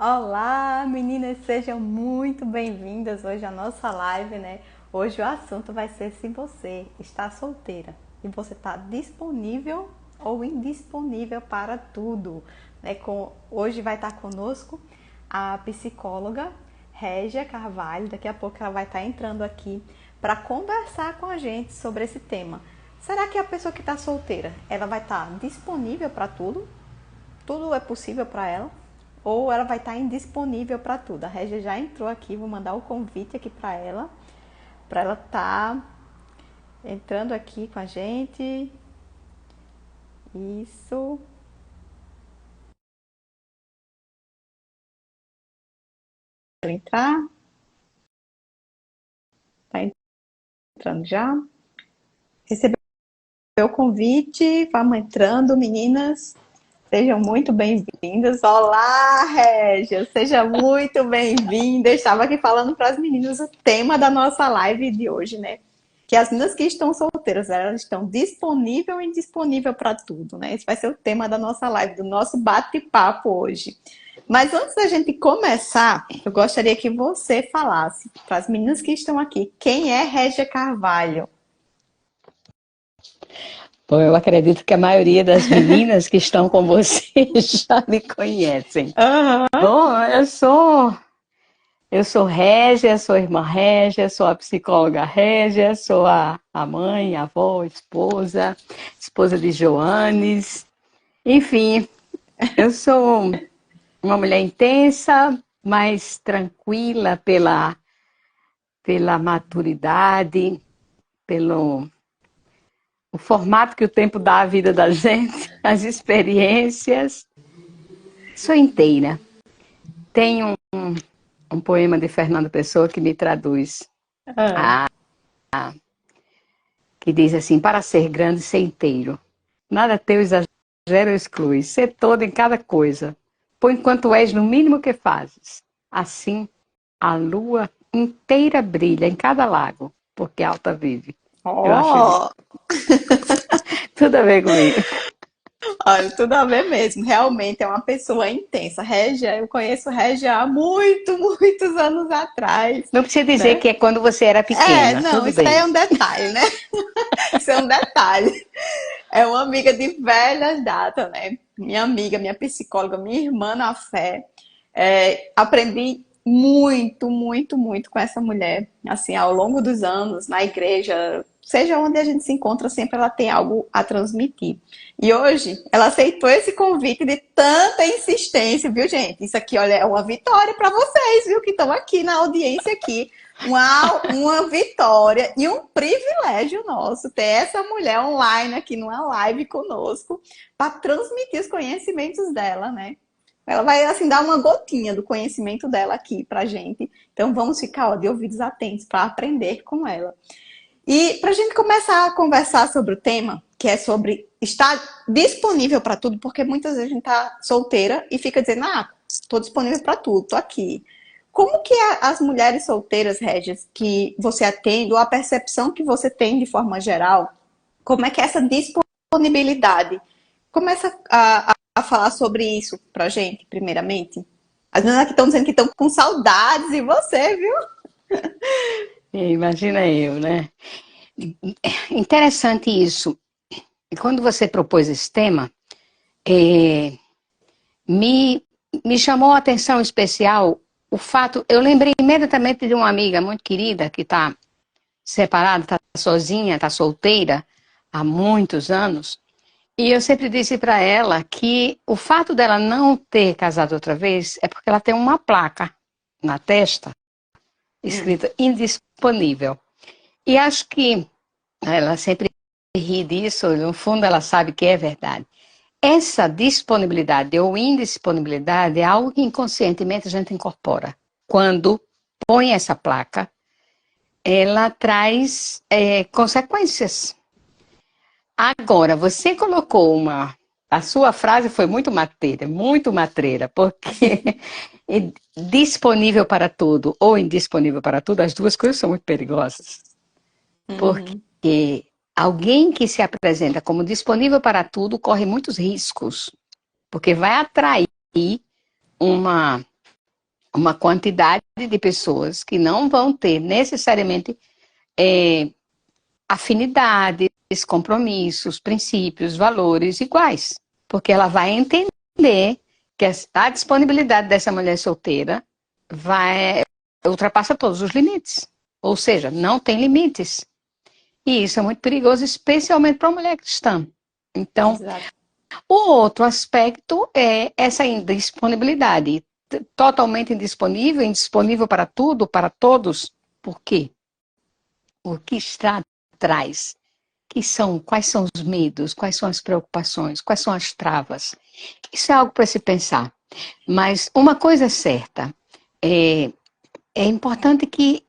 Olá, meninas, sejam muito bem-vindas hoje à nossa live, né? Hoje o assunto vai ser se você está solteira e você está disponível ou indisponível para tudo, né? Hoje vai estar conosco a psicóloga Régia Carvalho. Daqui a pouco ela vai estar entrando aqui para conversar com a gente sobre esse tema. Será que a pessoa que está solteira, ela vai estar disponível para tudo? Tudo é possível para ela? Ou ela vai estar indisponível para tudo? A Régia já entrou aqui, vou mandar o convite aqui para ela estar entrando aqui com a gente. Isso. Para entrar, tá entrando já. Recebeu o convite, vamos entrando, meninas. Sejam muito bem-vindas. Olá, Régia, seja muito bem-vinda. Estava aqui falando para as meninas o tema da nossa live de hoje, né? Que as meninas que estão solteiras, elas estão disponíveis e indisponível para tudo, né? Esse vai ser o tema da nossa live, do nosso bate-papo hoje. Mas antes da gente começar, eu gostaria que você falasse para as meninas que estão aqui, quem é Régia Carvalho? Bom, eu acredito que a maioria das meninas que estão com você já me conhecem. Aham. Bom, eu sou Régia, sou irmã Régia, sou a psicóloga Régia, sou a mãe, a avó, esposa de Joanes. Enfim, eu sou uma mulher intensa, mas tranquila pela maturidade, pelo o formato que o tempo dá à vida da gente, as experiências. Sou inteira. Tenho um poema de Fernando Pessoa que me traduz, Ah. que diz assim: para ser grande, ser inteiro. Nada teu exagero ou exclui. Ser todo em cada coisa. Põe quanto és no mínimo que fazes. Assim, a lua inteira brilha em cada lago, porque alta vive. Eu acho Oh, tudo a ver comigo. olha, tudo a ver mesmo. Realmente é uma pessoa intensa. Régia, eu conheço Régia há muitos anos atrás, Não precisa dizer né? que é quando você era É, pequena, não, tudo isso aí bem. é um detalhe, né? Isso é um detalhe. É uma amiga de velhas datas, né? Minha amiga, minha psicóloga, minha irmã na fé. Aprendi muito com essa mulher, assim, ao longo dos anos, na igreja, seja onde a gente se encontra, sempre ela tem algo a transmitir. E hoje, ela aceitou esse convite de tanta insistência, viu, gente? Isso aqui, olha, é uma vitória para vocês, viu, que estão aqui na audiência aqui. Uma vitória e um privilégio nosso ter essa mulher online aqui numa live conosco para transmitir os conhecimentos dela, né? Ela vai, assim, dar uma gotinha do conhecimento dela aqui pra gente. Então, vamos ficar, ó, de ouvidos atentos para aprender com ela. E para a gente começar a conversar sobre o tema, que é sobre estar disponível para tudo, porque muitas vezes a gente tá solteira e fica dizendo, tô disponível para tudo, tô aqui. Como que as mulheres solteiras, Regis, que você atende, ou a percepção que você tem de forma geral, como é que é essa disponibilidade? Começa a falar sobre isso pra gente, primeiramente. As meninas que estão dizendo que estão com saudades, e você, viu? Imagina eu, né? Interessante isso. E quando você propôs esse tema, eh, me, me chamou a atenção especial o fato. Eu lembrei imediatamente de uma amiga muito querida que está separada, está sozinha, está solteira há muitos anos. E eu sempre disse para ela que o fato dela não ter casado outra vez é porque ela tem uma placa na testa escrita indisponível. E acho que ela sempre ri disso, no fundo ela sabe que é verdade. Essa disponibilidade ou indisponibilidade é algo que inconscientemente a gente incorpora. Quando põe essa placa, ela traz consequências. Agora, você colocou uma. A sua frase foi muito matreira, porque disponível para tudo ou indisponível para tudo, as duas coisas são muito perigosas. Uhum. Porque alguém que se apresenta como disponível para tudo corre muitos riscos, porque vai atrair uma uma quantidade de pessoas que não vão ter necessariamente afinidades, compromissos, princípios, valores iguais. Porque ela vai entender que a disponibilidade dessa mulher solteira ultrapassa todos os limites. Ou seja, não tem limites. E isso é muito perigoso, especialmente para uma mulher cristã. Então, Exato. o outro aspecto é essa indisponibilidade. Totalmente indisponível, indisponível para tudo, para todos. Por quê? O que está atrás? Quais são os medos? Quais são as preocupações? Quais são as travas? Isso é algo para se pensar. Mas uma coisa é certa, é importante que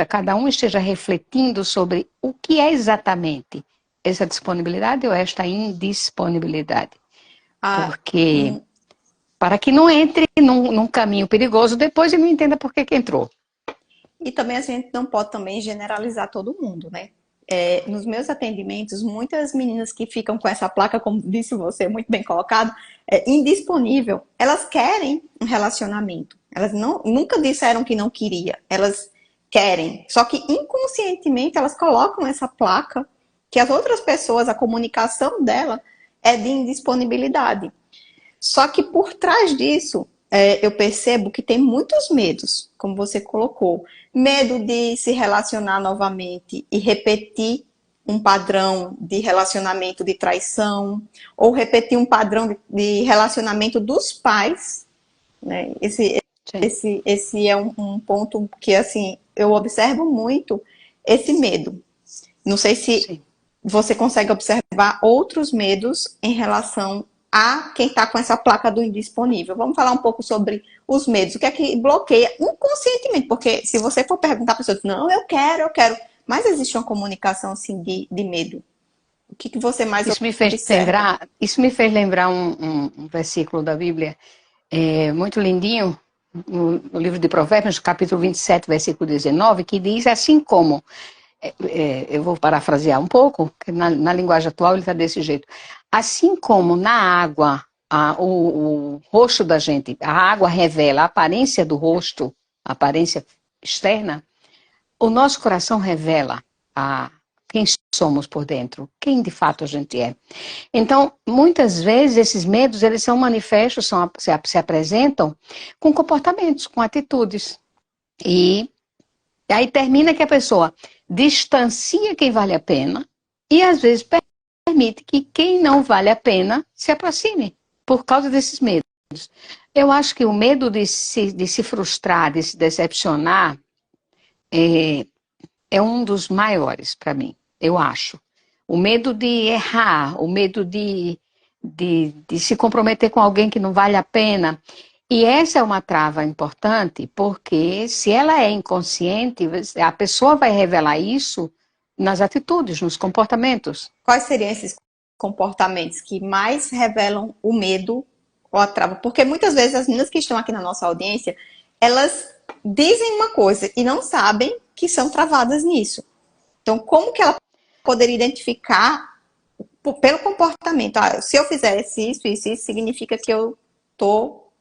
cada um esteja refletindo sobre o que é exatamente essa disponibilidade ou esta indisponibilidade. Ah, Porque, para que não entre num caminho perigoso depois e não entenda por que entrou. e também a gente não pode também generalizar todo mundo, né? Nos meus atendimentos, muitas meninas que ficam com essa placa, como disse você, muito bem colocado, indisponível, elas querem um relacionamento. Elas nunca disseram que não queria, elas querem. Só que inconscientemente elas colocam essa placa que as outras pessoas, a comunicação dela é de indisponibilidade. Só que por trás disso, eu percebo que tem muitos medos, como você colocou. Medo de se relacionar novamente e repetir um padrão de relacionamento de traição, ou repetir um padrão de relacionamento dos pais, né? Esse é um ponto que, assim, eu observo muito esse medo. Não sei se Sim. você consegue observar outros medos em relação a quem está com essa placa do indisponível. Vamos falar um pouco sobre os medos. O que é que bloqueia inconscientemente? Porque se você for perguntar para a pessoa, não, eu quero. Mas existe uma comunicação assim de medo. O que você mais observa? Isso me fez lembrar um versículo da Bíblia muito lindinho, no livro de Provérbios, capítulo 27, versículo 19, que diz assim como, eu vou parafrasear um pouco, que na linguagem atual ele está desse jeito, assim como na água, o rosto da gente, a água revela a aparência do rosto, a aparência externa, o nosso coração revela quem somos por dentro, quem de fato a gente é. Então, muitas vezes, esses medos, eles são manifestos, se apresentam com comportamentos, com atitudes. E aí termina que a pessoa distancia quem vale a pena e, às vezes, permite que quem não vale a pena se aproxime por causa desses medos. Eu acho que o medo de se frustrar, de se decepcionar, é um dos maiores para mim, eu acho. O medo de errar, o medo de se comprometer com alguém que não vale a pena. E essa é uma trava importante, porque se ela é inconsciente, a pessoa vai revelar isso nas atitudes, nos comportamentos. Quais seriam esses comportamentos que mais revelam o medo ou a trava? Porque muitas vezes as meninas que estão aqui na nossa audiência, elas dizem uma coisa e não sabem que são travadas nisso. Então, como que ela poderia identificar pelo comportamento? Se eu fizesse isso, significa que eu estou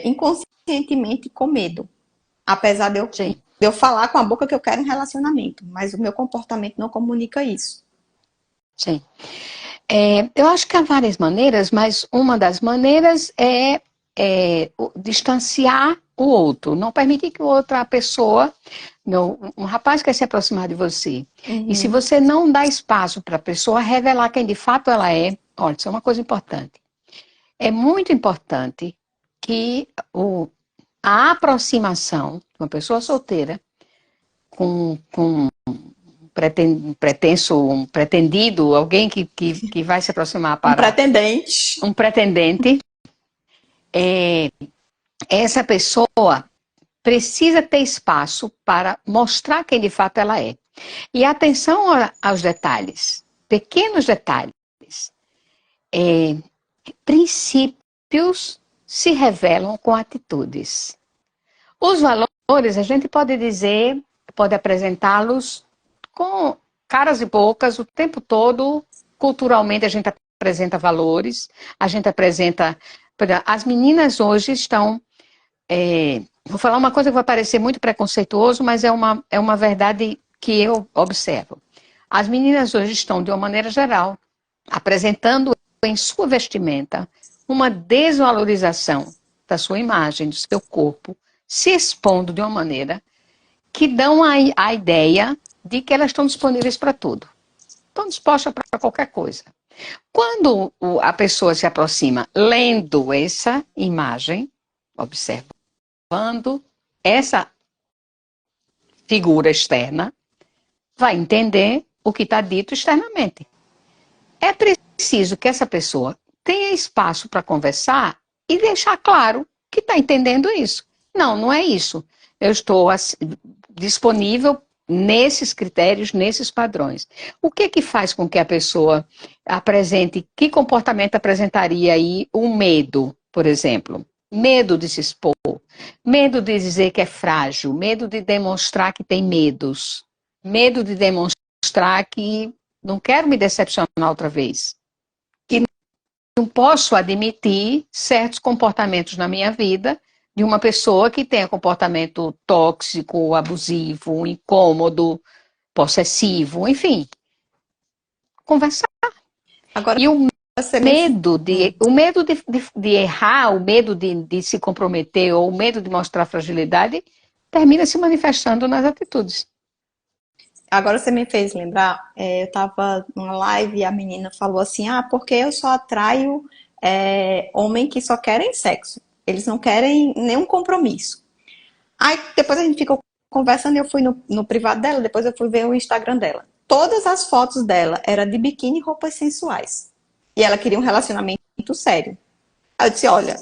inconscientemente com medo. Apesar de eu falar com a boca que eu quero um relacionamento, mas o meu comportamento não comunica isso. Sim. Eu acho que há várias maneiras, mas uma das maneiras é distanciar o outro, não permitir que outra pessoa, um rapaz quer se aproximar de você, e se você não dá espaço para a pessoa revelar quem de fato ela é, olha, isso é uma coisa importante. É muito importante que a aproximação de uma pessoa solteira com um pretendido, alguém que vai se aproximar para... Um pretendente. Essa pessoa precisa ter espaço para mostrar quem de fato ela é. E atenção aos detalhes, pequenos detalhes. Princípios se revelam com atitudes. Os valores, a gente pode dizer, pode apresentá-los com caras e bocas o tempo todo. Culturalmente, a gente apresenta valores, a gente apresenta As meninas hoje estão... vou falar uma coisa que vai parecer muito preconceituoso, mas é uma verdade que eu observo. As meninas hoje estão, de uma maneira geral, apresentando em sua vestimenta uma desvalorização da sua imagem, do seu corpo, se expondo de uma maneira que dão a ideia de que elas estão disponíveis para tudo. Estão dispostas para qualquer coisa. Quando a pessoa se aproxima lendo essa imagem, observando essa figura externa, vai entender o que está dito externamente. É preciso que essa pessoa tenha espaço para conversar e deixar claro que está entendendo isso. Não, não é isso. Eu estou disponível nesses critérios, nesses padrões. O que faz com que a pessoa apresente, que comportamento apresentaria aí o medo, por exemplo? Medo de se expor, medo de dizer que é frágil, medo de demonstrar que tem medos, medo de demonstrar que não quero me decepcionar outra vez, que não posso admitir certos comportamentos na minha vida de uma pessoa que tenha comportamento tóxico, abusivo, incômodo, possessivo, enfim. Conversar. Agora, E o você medo de errar, o medo de se comprometer, ou o medo de mostrar fragilidade, termina se manifestando nas atitudes. Agora você me fez lembrar, eu estava numa live e a menina falou assim, porque eu só atraio homem que só querem sexo. Eles não querem nenhum compromisso. Aí depois a gente ficou conversando e eu fui no privado dela, depois eu fui ver o Instagram dela. Todas as fotos dela eram de biquíni e roupas sensuais. E ela queria um relacionamento sério. Aí eu disse, olha,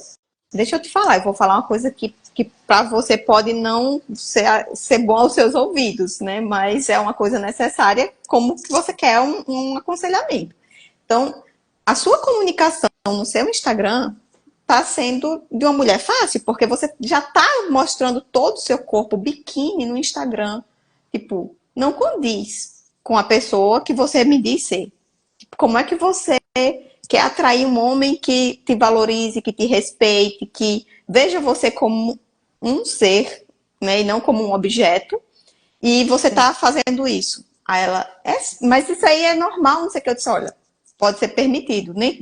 deixa eu te falar, eu vou falar uma coisa que para você pode não ser bom aos seus ouvidos, né? Mas é uma coisa necessária, como que você quer um aconselhamento. Então, a sua comunicação no seu Instagram está sendo de uma mulher fácil, porque você já está mostrando todo o seu corpo biquíni no Instagram. Tipo, não condiz com a pessoa que você me diz ser. Como é que você quer atrair um homem que te valorize, que te respeite, que veja você como um ser, né, e não como um objeto, e você está fazendo isso. Aí ela, mas isso aí é normal, não sei o que. Eu disse, olha, pode ser permitido, nem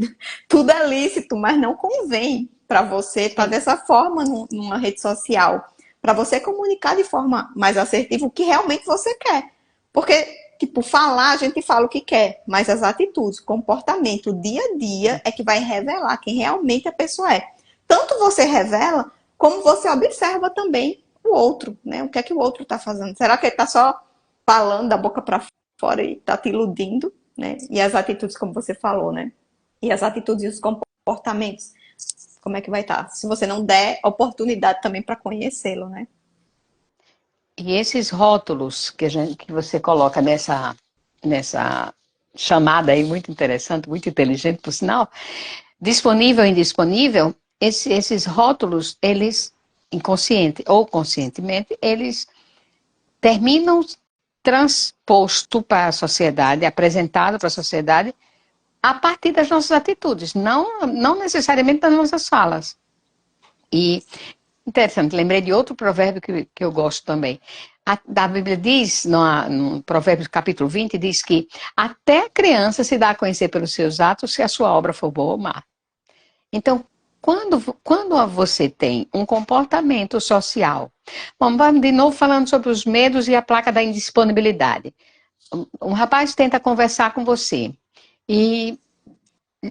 tudo é lícito, mas não convém para você estar dessa forma numa rede social, para você comunicar de forma mais assertiva o que realmente você quer. Porque, tipo, falar, a gente fala o que quer, mas as atitudes, o comportamento, o dia a dia é que vai revelar quem realmente a pessoa é. Tanto você revela, como você observa também o outro, né? O que é que o outro está fazendo? Será que ele está só falando da boca para fora e está te iludindo? Né? E as atitudes, como você falou, né? E as atitudes e os comportamentos, como é que vai estar? Se você não der oportunidade também para conhecê-lo, né? E esses rótulos que você coloca nessa chamada aí, muito interessante, muito inteligente, por sinal, disponível e indisponível, esses rótulos, eles, inconsciente ou conscientemente, eles terminam transposto para a sociedade, apresentado para a sociedade, a partir das nossas atitudes, não necessariamente das nossas falas. E, interessante, lembrei de outro provérbio que eu gosto também. A Bíblia diz, no Provérbios capítulo 20, diz que até a criança se dá a conhecer pelos seus atos se a sua obra for boa ou má. Então, quando você tem um comportamento social, vamos de novo falando sobre os medos e a placa da indisponibilidade. Um rapaz tenta conversar com você e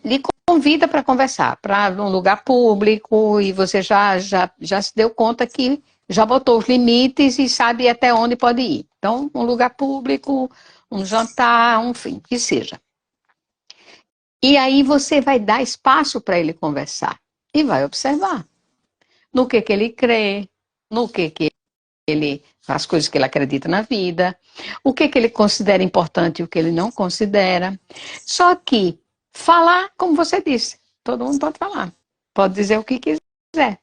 lhe convida para conversar, para um lugar público, e você já se deu conta que já botou os limites e sabe até onde pode ir. Então, um lugar público, um jantar, enfim, que seja. E aí você vai dar espaço para ele conversar e vai observar no que ele crê, no que ele, as coisas que ele acredita na vida, o que ele considera importante e o que ele não considera. Só que falar, como você disse, todo mundo pode falar, pode dizer o que quiser.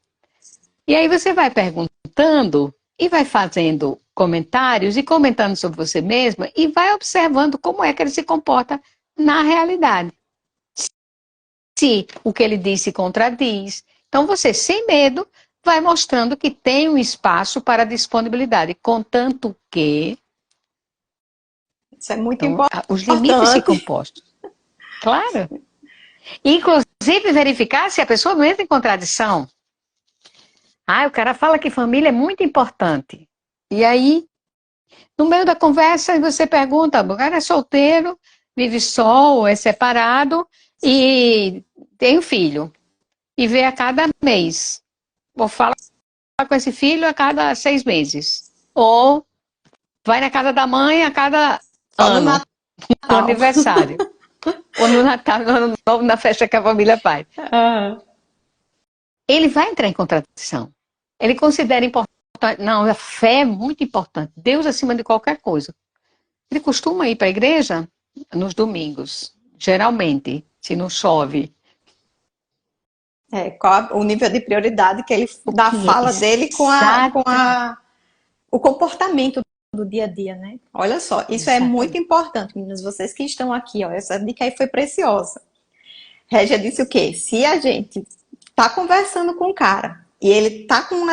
E aí você vai perguntando e vai fazendo comentários e comentando sobre você mesma e vai observando como é que ele se comporta na realidade. o que ele diz se contradiz. Então você, sem medo, vai mostrando que tem um espaço para disponibilidade, contanto que Isso é muito então, os limites ficam importante. postos. Claro. Inclusive verificar se a pessoa não entra em contradição. O cara fala que família é muito importante. E aí, no meio da conversa, você pergunta, o cara é solteiro, vive só, ou é separado, e tem um filho. E vê a cada mês. Ou fala com esse filho a cada 6 meses. Ou vai na casa da mãe a cada Só no ano, no Natal. aniversário. Ou no Natal, no Ano Novo, na festa que a família faz. Ah, Ele vai entrar em contradição. Ele considera importante. Não, a fé é muito importante. Deus acima de qualquer coisa. Ele costuma ir para a igreja nos domingos. Geralmente, se não chove. qual o nível de prioridade que ele dá a fala dele o comportamento do dia a dia, né? Olha só, isso é muito Exatamente. importante, meninas, vocês que estão aqui, ó, essa dica aí foi preciosa. Régia disse o quê? Se a gente tá conversando com o cara e ele tá com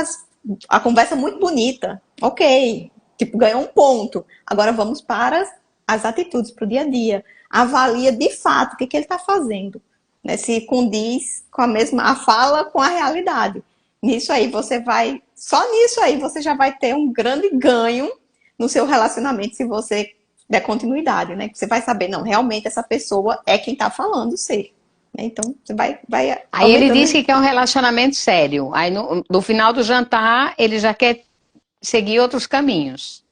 a conversa muito bonita, ok, tipo, ganhou um ponto. Agora vamos para as atitudes, para o dia a dia. Avalia de fato o que, que ele está fazendo, né? Se condiz com a fala com a realidade. Nisso aí só nisso aí você já vai ter um grande ganho no seu relacionamento se você der continuidade, né? Você vai saber, não, realmente essa pessoa é quem está falando ser. Então, você vai Aí ele aumentando. disse que quer um relacionamento sério. Aí no final do jantar, ele já quer seguir outros caminhos.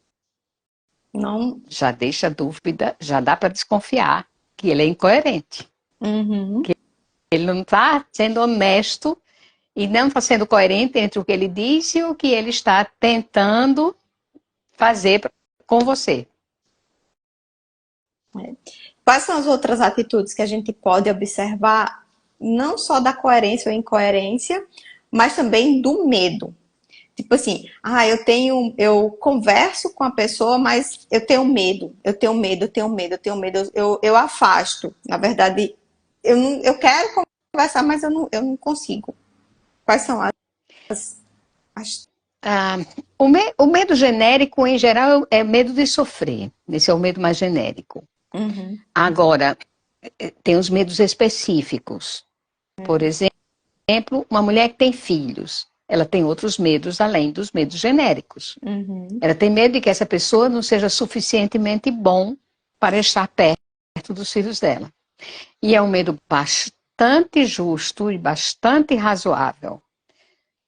Não. Já deixa dúvida, já dá para desconfiar que ele é incoerente. Uhum. Que ele não está sendo honesto e não está sendo coerente entre o que ele disse e o que ele está tentando fazer com você. Quais são as outras atitudes que a gente pode observar, não só da coerência ou incoerência, mas também do medo? Tipo assim, eu converso com a pessoa, mas eu tenho medo, eu afasto. Na verdade, eu quero conversar, mas eu não consigo. Quais são as... O medo genérico, em geral, é medo de sofrer. Esse é o medo mais genérico. Uhum. Agora, tem os medos específicos. Por exemplo, uma mulher que tem filhos. Ela tem outros medos além dos medos genéricos. Uhum. Ela tem medo de que essa pessoa não seja suficientemente bom para estar perto dos filhos dela. E é um medo bastante justo e bastante razoável.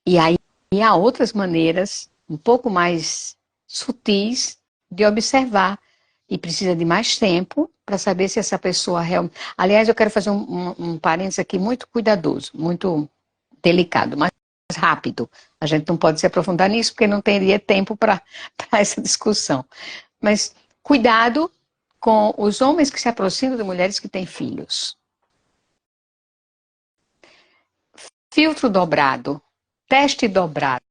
E aí há outras maneiras, um pouco mais sutis, de observar. E precisa de mais tempo para saber se essa pessoa realmente... Aliás, eu quero fazer um parênteses aqui muito cuidadoso, muito delicado, mas rápido. A gente não pode se aprofundar nisso, porque não teria tempo para essa discussão. Mas cuidado com os homens que se aproximam de mulheres que têm filhos. Filtro dobrado, teste dobrado,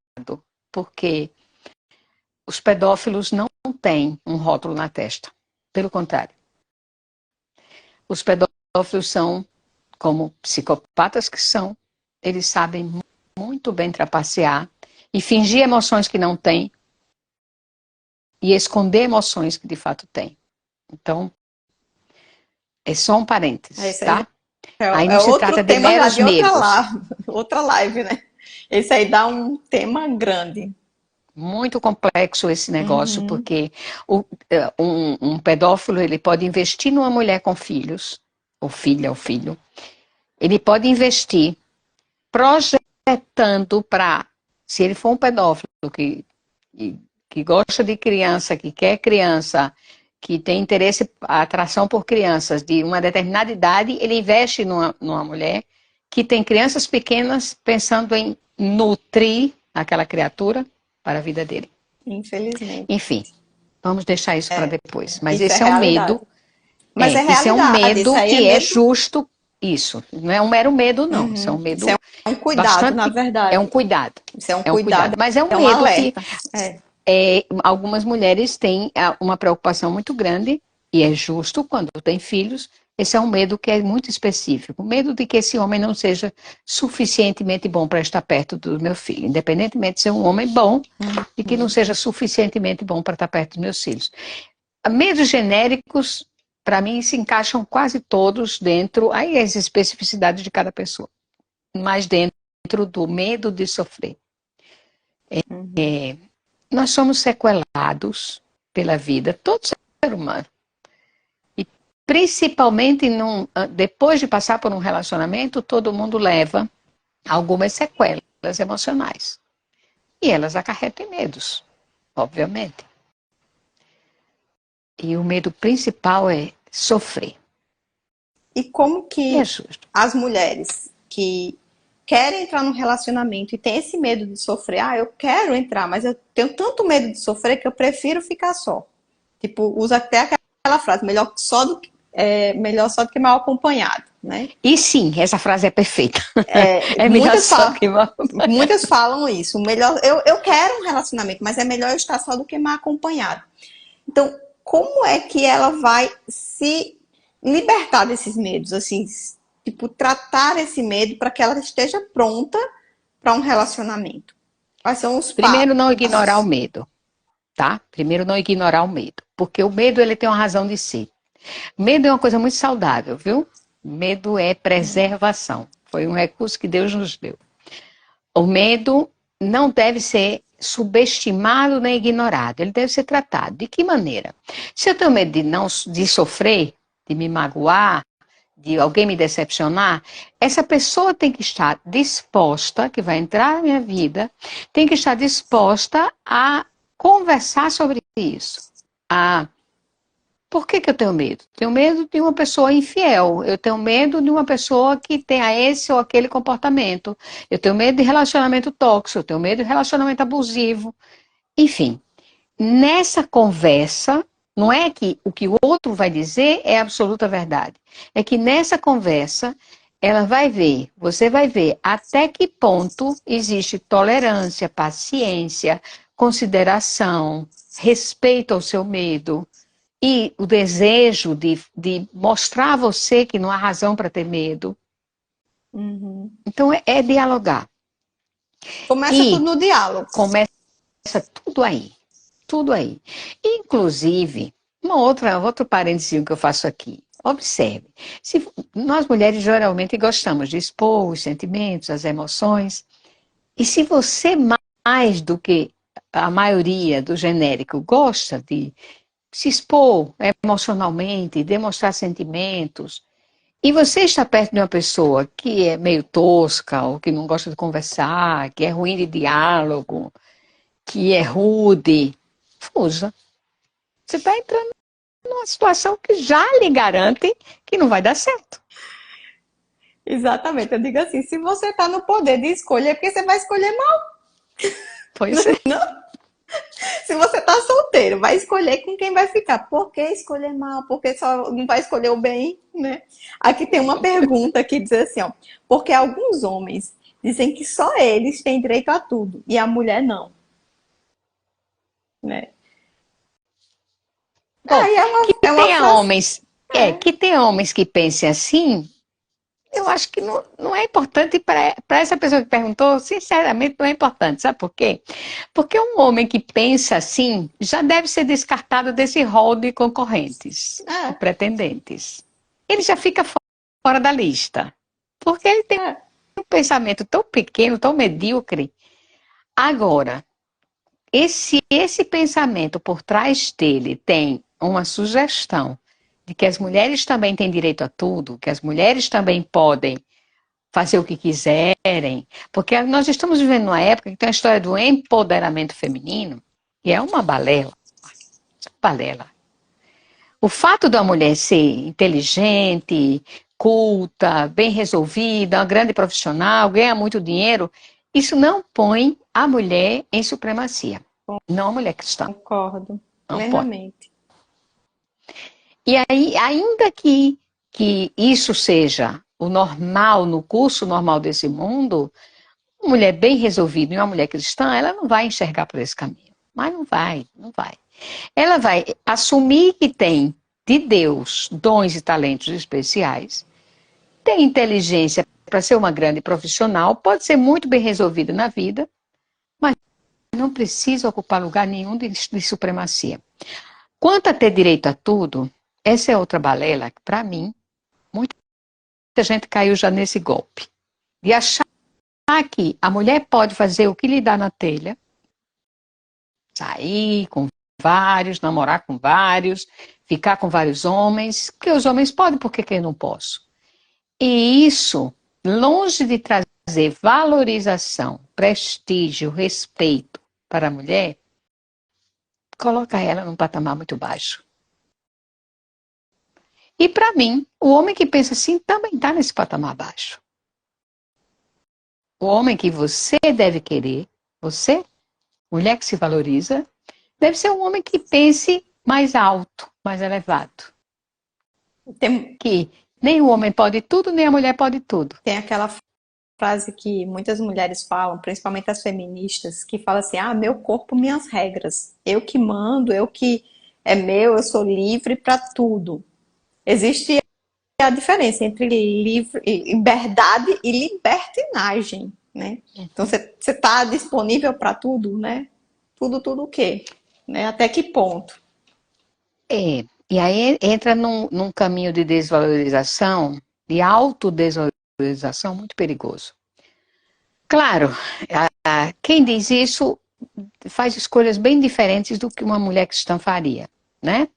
porque os pedófilos não têm um rótulo na testa. Pelo contrário. Os pedófilos são, como psicopatas que são, eles sabem muito bem trapacear e fingir emoções que não têm e esconder emoções que de fato têm. Então, é só um parênteses, tá? Aí não se trata de meros medos. Outra live, né? Esse aí dá um tema grande. Muito complexo esse negócio, porque um pedófilo, ele pode investir numa mulher com filhos, ou filha ou filho, ele pode investir projetando para, se ele for um pedófilo que gosta de criança, que quer criança, que tem interesse, atração por crianças de uma determinada idade, ele investe numa mulher que tem crianças pequenas pensando em nutrir aquela criatura para a vida dele. Infelizmente. Enfim, vamos deixar isso para depois. Mas isso esse é um medo. Mas é Isso é um medo que é é justo. Isso. Não é um mero medo, não. Isso é um medo. Isso é um cuidado, bastante, na verdade. É um cuidado. Isso é um cuidado. Mas é um medo alerta. Que algumas mulheres têm uma preocupação muito grande, e é justo quando têm filhos, Esse é um medo que é muito específico. O medo de que esse homem não seja suficientemente bom para estar perto do meu filho. Independentemente de ser um homem bom, e que não seja suficientemente bom para estar perto dos meus filhos. Medos genéricos, para mim, se encaixam quase todos dentro, aí as especificidades de cada pessoa, mas dentro do medo de sofrer. Nós somos sequelados pela vida, todo ser humano. E principalmente depois de passar por um relacionamento, todo mundo leva algumas sequelas emocionais. E elas acarretam medos, obviamente. E o medo principal é sofrer. E como que É justo. as mulheres que querem entrar num relacionamento e têm esse medo de sofrer, eu quero entrar, mas eu tenho tanto medo de sofrer que eu prefiro ficar só. Tipo, usa até aquela frase, melhor só do que mal acompanhado, né? E sim, essa frase é perfeita. É melhor só que mal acompanhado. Muitas falam isso. Melhor, eu quero um relacionamento, mas é melhor eu estar só do que mal acompanhado. Então, como é que ela vai se libertar desses medos, assim, tipo, tratar esse medo para que ela esteja pronta para um relacionamento? Quais são os Primeiro, não passos? ignorar o medo, tá? Primeiro, não ignorar o medo, porque o medo, ele tem uma razão de ser. Medo é uma coisa muito saudável, viu? Medo é preservação. Foi um recurso que Deus nos deu. O medo não deve ser subestimado nem ignorado, ele deve ser tratado. De que maneira? Se eu tenho medo de sofrer, de me magoar, de alguém me decepcionar, essa pessoa tem que estar disposta, que vai entrar na minha vida, tem que estar disposta a conversar sobre isso. Por que eu tenho medo? Tenho medo de uma pessoa infiel. Eu tenho medo de uma pessoa que tenha esse ou aquele comportamento. Eu tenho medo de relacionamento tóxico. Eu tenho medo de relacionamento abusivo. Enfim, nessa conversa, não é que o que o outro vai dizer é a absoluta verdade. É que nessa conversa, você vai ver até que ponto existe tolerância, paciência, consideração, respeito ao seu medo. E o desejo de mostrar a você que não há razão para ter medo. Então, é dialogar. Começa tudo no diálogo. Começa tudo aí. Tudo aí. Inclusive, outro parênteses que eu faço aqui. Observe. Nós mulheres geralmente gostamos de expor os sentimentos, as emoções. E se você, mais do que a maioria do genérico, gosta de se expor emocionalmente, demonstrar sentimentos, e você está perto de uma pessoa que é meio tosca, ou que não gosta de conversar, que é ruim de diálogo, que é rude, fuja. Você está entrando numa situação que já lhe garante que não vai dar certo. Exatamente. Eu digo assim, se você está no poder de escolher, porque você vai escolher mal. Pois é. Não? Se você tá solteiro, vai escolher com quem vai ficar. Por que escolher mal? Porque só não vai escolher o bem, né? Aqui tem uma pergunta que diz assim, ó. Porque alguns homens dizem que só eles têm direito a tudo e a mulher não. Né? Bom, Aí é uma frase... que tem homens que pensem assim, eu acho que não é importante para essa pessoa que perguntou, sinceramente não é importante, sabe por quê? Porque um homem que pensa assim já deve ser descartado desse rol de concorrentes, de pretendentes. Ele já fica fora da lista, porque ele tem um pensamento tão pequeno, tão medíocre. Agora, esse pensamento por trás dele tem uma sugestão de que as mulheres também têm direito a tudo, que as mulheres também podem fazer o que quiserem, porque nós estamos vivendo uma época que tem a história do empoderamento feminino, e é uma balela. Balela. O fato da mulher ser inteligente, culta, bem resolvida, uma grande profissional, ganha muito dinheiro, isso não põe a mulher em supremacia. Não a mulher cristã. Concordo Não plenamente. Pode. E aí, ainda que isso seja o normal, no curso normal desse mundo, uma mulher bem resolvida e uma mulher cristã, ela não vai enxergar por esse caminho. Mas não vai. Ela vai assumir que tem de Deus dons e talentos especiais, tem inteligência para ser uma grande profissional, pode ser muito bem resolvida na vida, mas não precisa ocupar lugar nenhum de supremacia. Quanto a ter direito a tudo, essa é outra balela que, para mim, muita gente caiu já nesse golpe. De achar que a mulher pode fazer o que lhe dá na telha, sair com vários, namorar com vários, ficar com vários homens, porque os homens podem, por que eu não posso? E isso, longe de trazer valorização, prestígio, respeito para a mulher, coloca ela num patamar muito baixo. E para mim, o homem que pensa assim também está nesse patamar baixo. O homem que você deve querer, você, mulher que se valoriza, deve ser um homem que pense mais alto, mais elevado. Que nem o homem pode tudo, nem a mulher pode tudo. Tem aquela frase que muitas mulheres falam, principalmente as feministas, que fala assim, meu corpo, minhas regras. Eu que mando, eu que é meu, eu sou livre para tudo. Existe a diferença entre liberdade e libertinagem, né? Então, você está disponível para tudo, né? Tudo o quê? Né? Até que ponto? E aí entra num caminho de desvalorização, de autodesvalorização muito perigoso. Claro, quem diz isso faz escolhas bem diferentes do que uma mulher cristã faria, né?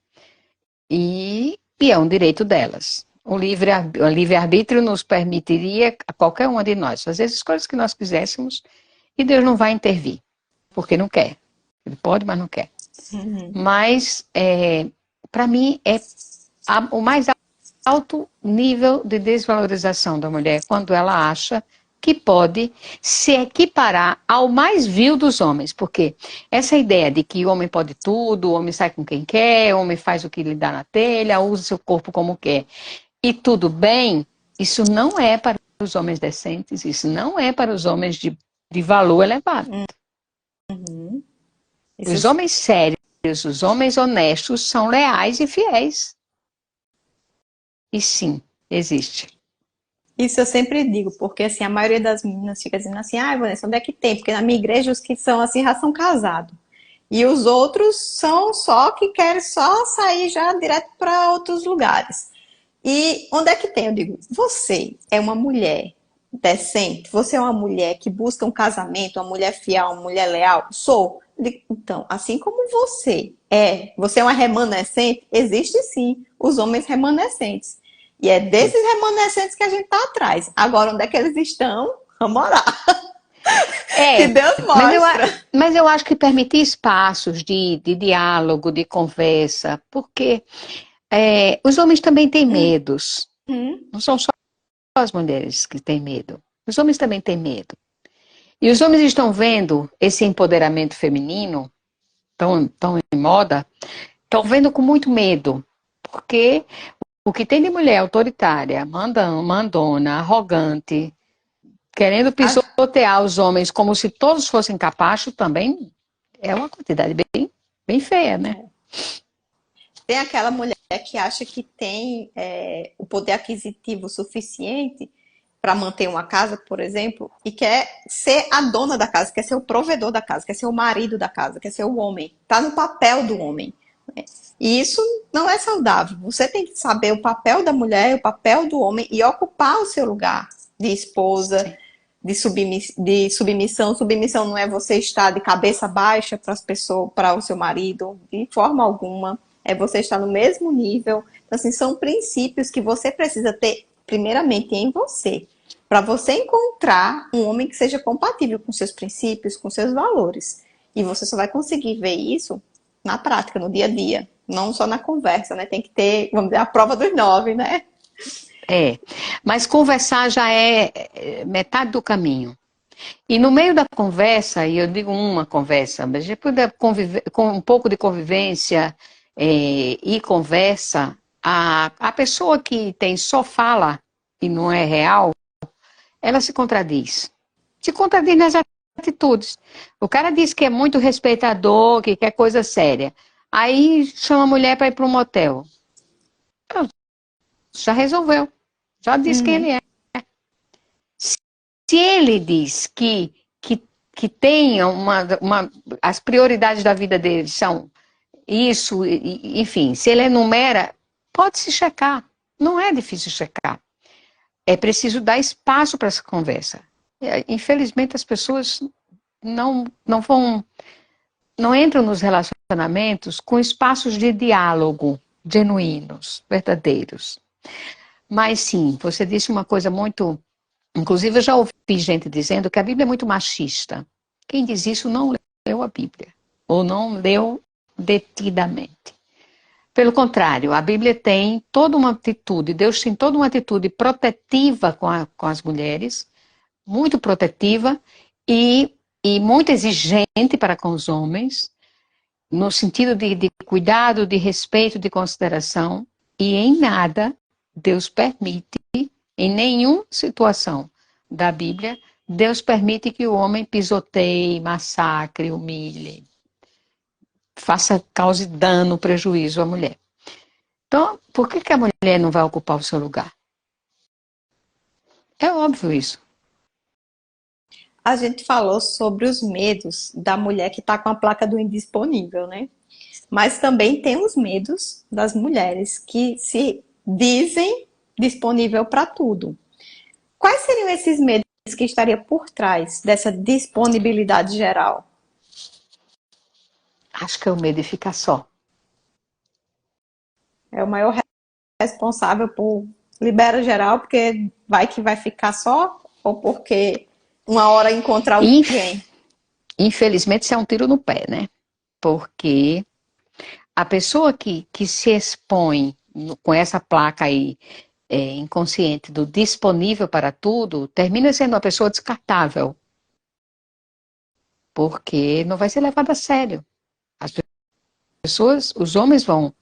E é um direito delas. O livre-arbítrio nos permitiria, a qualquer uma de nós, fazer as escolhas que nós quiséssemos e Deus não vai intervir, porque não quer. Ele pode, mas não quer. Uhum. Mas, para mim, é o mais alto nível de desvalorização da mulher quando ela acha que pode se equiparar ao mais vil dos homens, porque essa ideia de que o homem pode tudo, o homem sai com quem quer, o homem faz o que lhe dá na telha, usa seu corpo como quer, e tudo bem, isso não é para os homens decentes, isso não é para os homens de valor elevado. Uhum. Os homens sérios, os homens honestos são leais e fiéis. E sim, existe. Isso eu sempre digo, porque assim, a maioria das meninas fica dizendo assim, Vanessa, onde é que tem? Porque na minha igreja os que são assim já são casados. E os outros são só que querem só sair já direto para outros lugares. E onde é que tem? Eu digo, você é uma mulher decente? Você é uma mulher que busca um casamento, uma mulher fiel, uma mulher leal? Sou. Eu digo, então, assim como você é uma remanescente? Existe sim os homens remanescentes. E é desses remanescentes que a gente tá atrás. Agora, onde é que eles estão? Vamos orar. Que Deus mostra. Mas eu acho que permitir espaços de diálogo, de conversa, porque os homens também têm medos. Não são só as mulheres que têm medo. Os homens também têm medo. E os homens estão vendo esse empoderamento feminino, tão em moda, estão vendo com muito medo. Porque o que tem de mulher autoritária, mandona, arrogante, querendo pisotear os homens como se todos fossem capachos, também é uma quantidade bem feia, né? Tem aquela mulher que acha que tem o poder aquisitivo suficiente para manter uma casa, por exemplo, e quer ser a dona da casa, quer ser o provedor da casa, quer ser o marido da casa, quer ser o homem. Está no papel do homem. Né? E isso não é saudável. Você tem que saber o papel da mulher, o papel do homem e ocupar o seu lugar de esposa, de submissão. Submissão não é você estar de cabeça baixa para as pessoas, para o seu marido, de forma alguma. É você estar no mesmo nível. Então, assim, são princípios que você precisa ter, primeiramente, em você. Para você encontrar um homem que seja compatível com seus princípios, com seus valores. E você só vai conseguir ver isso na prática, no dia a dia. Não só na conversa, né? Tem que ter, vamos dizer, a prova dos 9, né? Mas conversar já é metade do caminho. E no meio da conversa, e eu digo uma conversa, mas depois com um pouco de convivência e conversa, a pessoa que tem só fala e não é real, ela se contradiz. Se contradiz nas atitudes. O cara diz que é muito respeitador, que quer coisa séria. Aí chama a mulher para ir para um motel. Já resolveu. Já disse quem ele Uhum. é. Se ele diz que tem as prioridades da vida dele são isso, enfim, se ele enumera, pode se checar. Não é difícil checar. É preciso dar espaço para essa conversa. Infelizmente, as pessoas não entram nos relacionamentos com espaços de diálogo genuínos, verdadeiros. Mas sim, você disse uma coisa muito. Inclusive, eu já ouvi gente dizendo que a Bíblia é muito machista. Quem diz isso não leu a Bíblia, ou não leu detidamente. Pelo contrário, a Bíblia tem toda uma atitude, Deus tem toda uma atitude protetiva com as mulheres, muito protetiva e muito exigente para com os homens, no sentido de cuidado, de respeito, de consideração, e em nada Deus permite, em nenhuma situação da Bíblia, Deus permite que o homem pisoteie, massacre, humilhe, cause dano, prejuízo à mulher. Então, por que a mulher não vai ocupar o seu lugar? É óbvio isso. A gente falou sobre os medos da mulher que está com a placa do indisponível, né? Mas também tem os medos das mulheres que se dizem disponível para tudo. Quais seriam esses medos que estariam por trás dessa disponibilidade geral? Acho que é o medo de ficar só. É o maior responsável por libera geral, porque vai que vai ficar só, ou porque uma hora encontrar alguém. Infelizmente, isso é um tiro no pé, né? Porque a pessoa que se expõe com essa placa aí, inconsciente do disponível para tudo, termina sendo uma pessoa descartável. Porque não vai ser levada a sério. As pessoas, os homens vão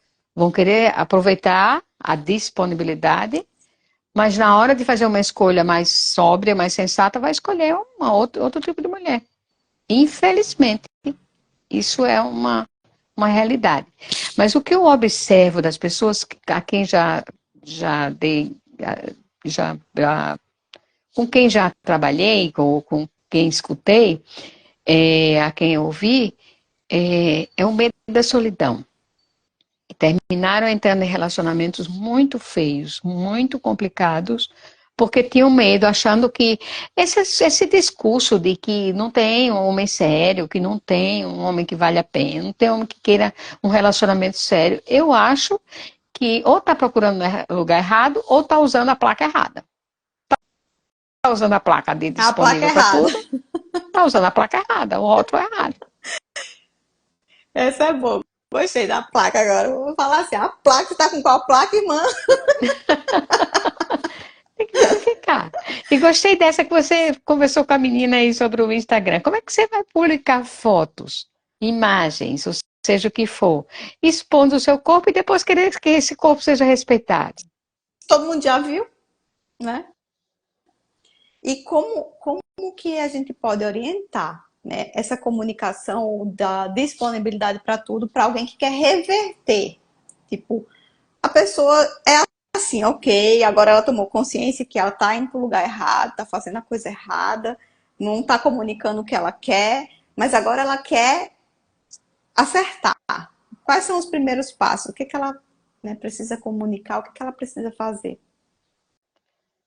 querer aproveitar a disponibilidade, mas na hora de fazer uma escolha mais sóbria, mais sensata, vai escolher outro tipo de mulher. Infelizmente, isso é uma realidade. Mas o que eu observo das pessoas a quem já dei, já com quem já trabalhei, ou com quem escutei, a quem eu ouvi, é o medo da solidão. E terminaram entrando em relacionamentos muito feios, muito complicados, porque tinham medo, achando que esse discurso de que não tem um homem sério, que não tem um homem que vale a pena, não tem um homem que queira um relacionamento sério, eu acho que ou está procurando no lugar errado, ou está usando a placa errada. Está usando a placa de A placa disponível para errada. tudo, está usando a placa errada, o rótulo é errado. Essa é boa. Gostei da placa agora. Eu vou falar assim, a placa, você tá com qual placa, irmã? Tem que verificar. E gostei dessa que você conversou com a menina aí sobre o Instagram. Como é que você vai publicar fotos, imagens, ou seja o que for, expondo o seu corpo e depois querer que esse corpo seja respeitado? Todo mundo já viu, né? E como que a gente pode orientar, né, essa comunicação da disponibilidade para tudo para alguém que quer reverter? Tipo, a pessoa é assim, ok, agora ela tomou consciência que ela está indo para o lugar errado, está fazendo a coisa errada, não está comunicando o que ela quer, mas agora ela quer acertar. Quais são os primeiros passos? O que, que ela, né, precisa comunicar? O que, que ela precisa fazer?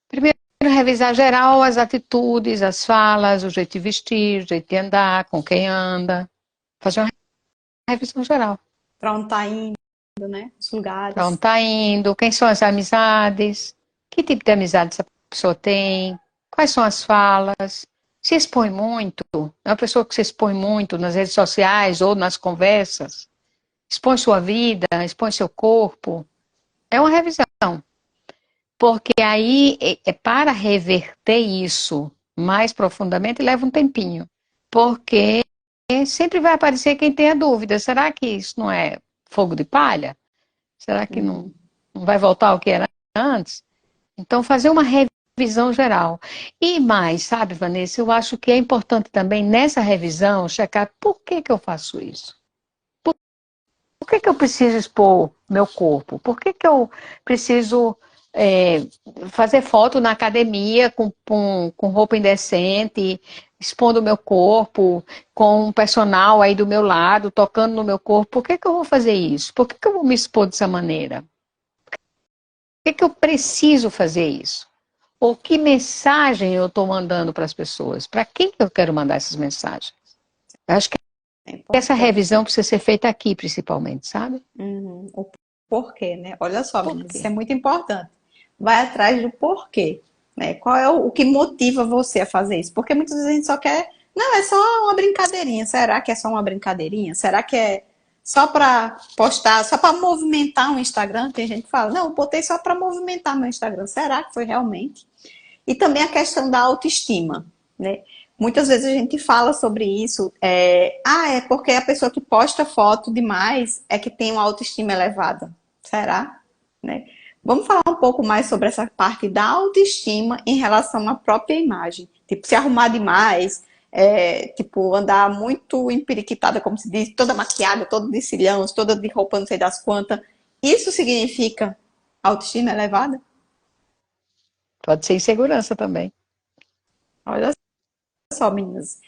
Primeiro, revisar geral as atitudes, as falas, o jeito de vestir, o jeito de andar, com quem anda. Fazer uma revisão geral. Para onde está indo, né? Os Para onde lugares. está indo, quem são as amizades, que tipo de amizade essa pessoa tem, quais são as falas. Se expõe muito, é uma pessoa que se expõe muito nas redes sociais ou nas conversas, expõe sua vida, expõe seu corpo, é uma revisão. Porque aí, para reverter isso mais profundamente, leva um tempinho. Porque sempre vai aparecer quem tenha dúvida. Será que isso não é fogo de palha? Será que não vai voltar ao que era antes? Então, fazer uma revisão geral. E mais, sabe, Vanessa, eu acho que é importante também, nessa revisão, checar por que eu faço isso. Por que que eu preciso expor meu corpo? Por que que eu preciso fazer foto na academia com roupa indecente, expondo o meu corpo, com um personal aí do meu lado, tocando no meu corpo? Por que que eu vou fazer isso? Por que que eu vou me expor dessa maneira? Por que que eu preciso fazer isso? Ou que mensagem eu estou mandando para as pessoas? Para quem que eu quero mandar essas mensagens? Eu acho que É essa importante. revisão precisa ser feita aqui, principalmente, sabe? Uhum. O porquê, né? Olha só, Por meninas, quê? isso é muito importante. Vai atrás do porquê, né? Qual é o que motiva você a fazer isso? Porque muitas vezes a gente só quer, não, é só uma brincadeirinha. Será que é só uma brincadeirinha? Será que é só para postar, só para movimentar um Instagram? Tem gente que fala, não, eu botei só para movimentar meu Instagram. Será que foi realmente? E também a questão da autoestima, né? Muitas vezes a gente fala sobre isso, é porque a pessoa que posta foto demais é que tem uma autoestima elevada. Será? Né? Vamos falar um pouco mais sobre essa parte da autoestima em relação à própria imagem. Tipo, se arrumar demais, tipo, andar muito empiriquitada, como se diz, toda maquiada, toda de cilhões, toda de roupa não sei das quantas. Isso significa autoestima elevada? Pode ser insegurança também. Olha só, meninas.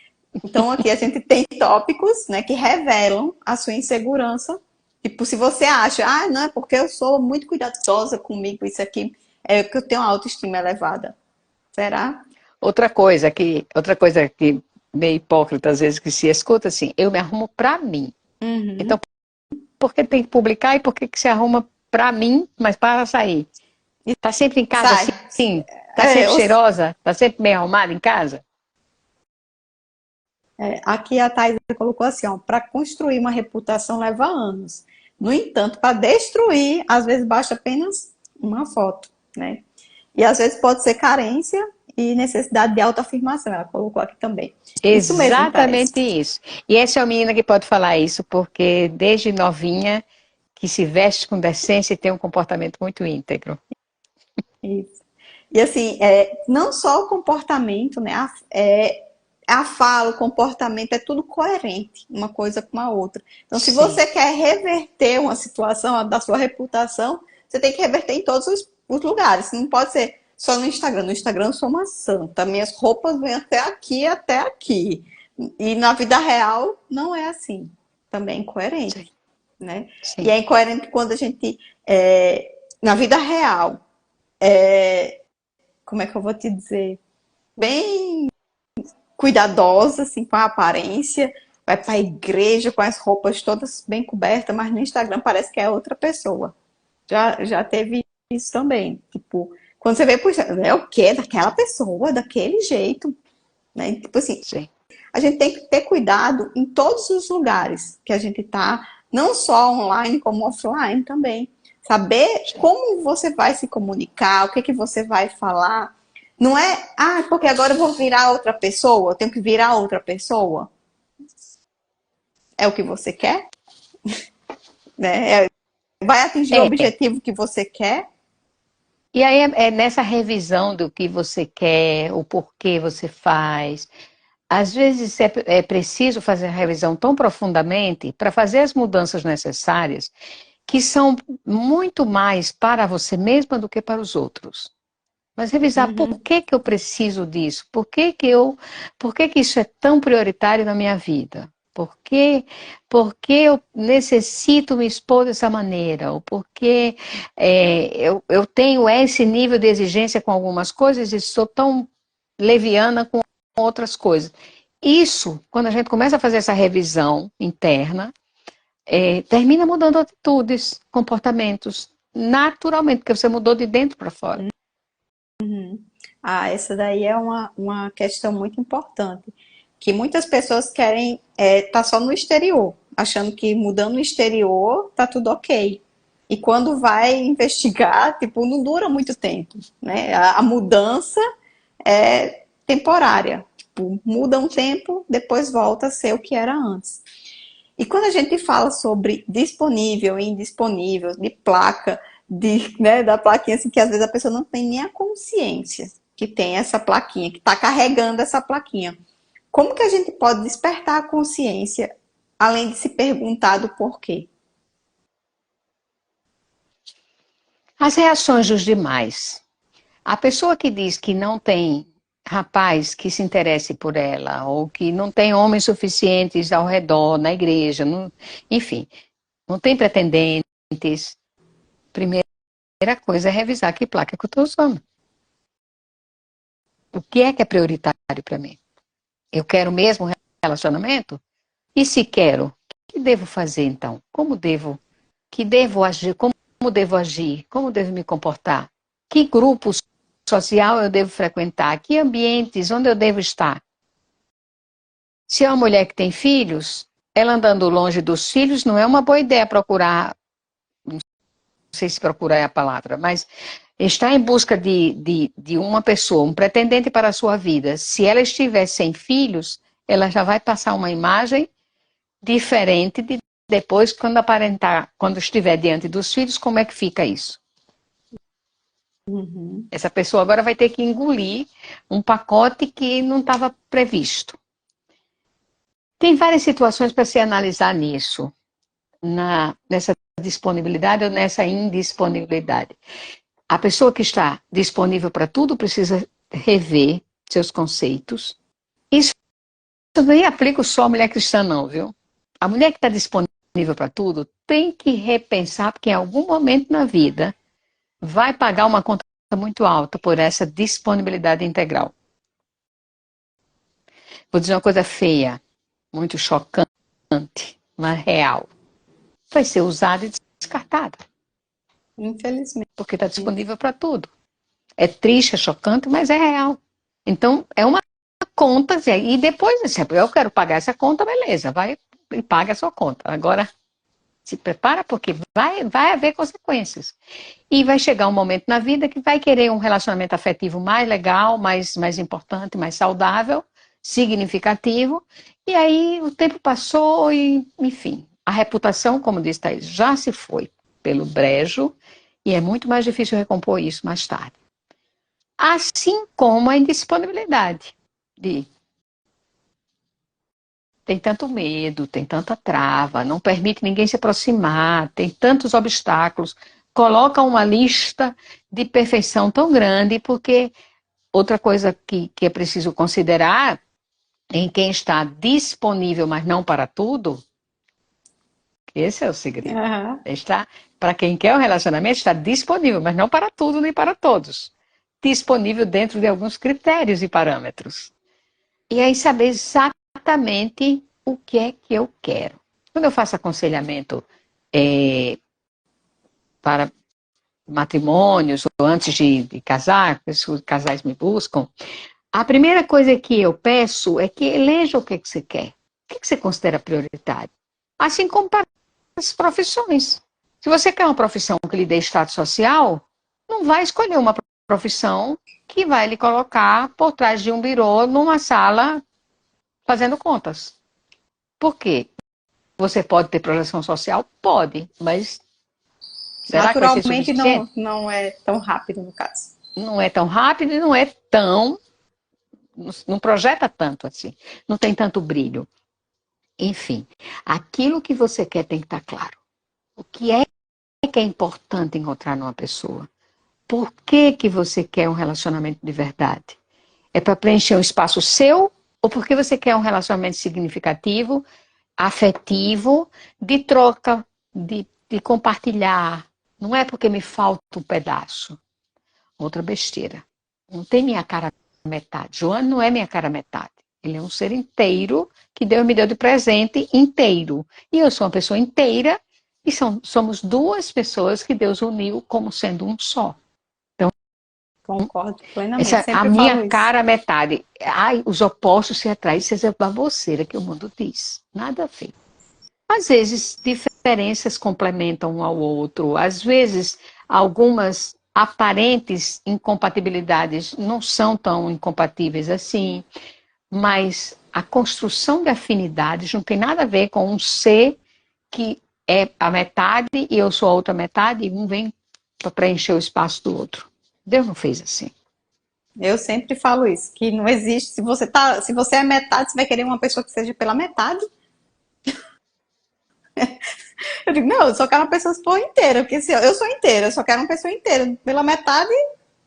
Então, aqui a gente tem tópicos, né, que revelam a sua insegurança. Tipo, se você acha, não, é porque eu sou muito cuidadosa comigo, isso aqui é que eu tenho uma autoestima elevada. Será? Outra coisa que meio hipócrita às vezes que se escuta assim, eu me arrumo pra mim. Então, Uhum. por que tem que publicar e por que que se arruma pra mim, mas para sair? E Tá sempre em casa sai. assim? Tá É, sempre cheirosa? Tá sempre bem arrumada em casa? aqui a Thais colocou assim, ó, para construir uma reputação leva anos. No entanto, para destruir, às vezes basta apenas uma foto, né? E às vezes pode ser carência e necessidade de autoafirmação. Ela colocou aqui também. Isso mesmo, Thais. Exatamente isso. E essa é uma menina que pode falar isso, porque desde novinha que se veste com decência e tem um comportamento muito íntegro. Isso. E assim, não só o comportamento, né? A fala, o comportamento é tudo coerente, uma coisa com a outra. Então, se Sim, você quer reverter uma situação da sua reputação, você tem que reverter em todos os lugares. Não pode ser só no Instagram. No Instagram eu sou uma santa. Minhas roupas vêm até aqui, até aqui. E na vida real não é assim. Também é sim, incoerente, né? E sim. é incoerente quando a gente, na vida real, como é que eu vou te dizer? Bem cuidadosa, assim, com a aparência, vai para a igreja com as roupas todas bem cobertas, mas no Instagram parece que é outra pessoa. Já teve isso também. Tipo, quando você vê, puxa, é o quê? Daquela pessoa, daquele jeito. Né? Tipo assim, Sim. a gente tem que ter cuidado em todos os lugares que a gente tá, não só online, como offline também. Saber Sim. como você vai se comunicar, o que que você vai falar. Não é, porque agora eu vou virar outra pessoa, eu tenho que virar outra pessoa. É o que você quer, né? Vai atingir o É, objetivo que você quer. e aí é nessa revisão do que você quer, o porquê você faz. Às vezes é preciso fazer a revisão tão profundamente para fazer as mudanças necessárias, que são muito mais para você mesma do que para os outros. Mas revisar por Uhum, que que eu preciso disso? Por que que isso é tão prioritário na minha vida? Por que eu necessito me expor dessa maneira? Ou por que eu tenho esse nível de exigência com algumas coisas e sou tão leviana com outras coisas? Isso, quando a gente começa a fazer essa revisão interna, termina mudando atitudes, comportamentos, naturalmente, porque você mudou de dentro para fora. uhum. Essa daí é uma questão muito importante. Que muitas pessoas querem tá só no exterior, achando que mudando o exterior tá tudo ok. E quando vai investigar, tipo, não dura muito tempo, né? A mudança é temporária. Tipo, muda um tempo, depois volta a ser o que era antes. E quando a gente fala sobre disponível e indisponível, de placa, né, da plaquinha, assim, que às vezes a pessoa não tem nem a consciência que tem essa plaquinha, que está carregando essa plaquinha. Como que a gente pode despertar a consciência, além de se perguntar do porquê? As reações dos demais. A pessoa que diz que não tem rapaz que se interesse por ela, ou que não tem homens suficientes ao redor, na igreja, enfim, não tem pretendentes. Primeira coisa é revisar que placa que eu estou usando. O que é prioritário para mim? Eu quero mesmo um relacionamento? E se quero, o que devo fazer então? Como devo? Que devo agir? Como devo agir? Como devo me comportar? Que grupo social eu devo frequentar? Que ambientes? Onde eu devo estar? Se é uma mulher que tem filhos, ela andando longe dos filhos, não é uma boa ideia procurar, não sei se procurar é a palavra, mas estar em busca de uma pessoa, um pretendente para a sua vida. Se ela estiver sem filhos, ela já vai passar uma imagem diferente de depois, quando aparentar, quando estiver diante dos filhos, como é que fica isso? Uhum. Essa pessoa agora vai ter que engolir um pacote que não estava previsto. Tem várias situações para se analisar nisso, nessa disponibilidade ou nessa indisponibilidade. A pessoa que está disponível para tudo precisa rever seus conceitos. Isso nem aplica só à mulher cristã, não, viu? A mulher que está disponível para tudo tem que repensar, porque em algum momento na vida vai pagar uma conta muito alta por essa disponibilidade integral. Vou dizer uma coisa feia, muito chocante, mas real. Vai ser usada e descartada. Infelizmente. Porque está disponível para tudo. É triste, é chocante, mas é real. Então, é uma conta, e depois, eu quero pagar essa conta, beleza, vai e paga a sua conta. Agora, se prepara, porque vai haver consequências. E vai chegar um momento na vida que vai querer um relacionamento afetivo mais legal, mais importante, mais saudável, significativo, e aí o tempo passou e, enfim, a reputação, como diz Thaís, já se foi pelo brejo, e é muito mais difícil recompor isso mais tarde. Assim como a indisponibilidade. Tem tanto medo, tem tanta trava, não permite ninguém se aproximar, tem tantos obstáculos. Coloca uma lista de perfeição tão grande, porque outra coisa que é preciso considerar em quem está disponível, mas não para tudo, esse é o segredo. Uhum. Está, para quem quer um relacionamento, está disponível, mas não para tudo nem para todos. Disponível dentro de alguns critérios e parâmetros. E aí saber exatamente o que é que eu quero. Quando eu faço aconselhamento para matrimônios, ou antes de casar, os casais me buscam, a primeira coisa que eu peço é que eleja o que você quer. O que você considera prioritário? Assim como para as profissões. Se você quer uma profissão que lhe dê status social, não vai escolher uma profissão que vai lhe colocar por trás de um birô numa sala fazendo contas. Por quê? Você pode ter projeção social? Pode, mas será que vai ser Naturalmente suficiente? não é tão rápido no caso. Não é tão rápido e não é tão... Não projeta tanto assim. Não tem tanto brilho. Enfim, aquilo que você quer tem que estar claro. O que é importante encontrar numa pessoa? Por que você quer um relacionamento de verdade? É para preencher um espaço seu ou porque você quer um relacionamento significativo, afetivo, de troca, de compartilhar? Não é porque me falta um pedaço. Outra besteira. Não tem minha cara metade. João não é minha cara metade. Ele é um ser inteiro que Deus me deu de presente inteiro. E eu sou uma pessoa inteira e somos duas pessoas que Deus uniu como sendo um só. Concordo plenamente, Essa, a sempre falo minha isso. cara metade. Ai, os opostos se atraem, isso é baboseira que o mundo diz. Nada a ver. Às vezes, diferenças complementam um ao outro. Às vezes, algumas aparentes incompatibilidades não são tão incompatíveis assim. Mas a construção de afinidades não tem nada a ver com um ser que é a metade e eu sou a outra metade e um vem para preencher o espaço do outro. Deus não fez assim. Eu sempre falo isso, que não existe, se você é metade, você vai querer uma pessoa que seja pela metade. Eu digo, não, eu só quero uma pessoa se for inteira, porque se eu sou inteira, eu só quero uma pessoa inteira. Pela metade,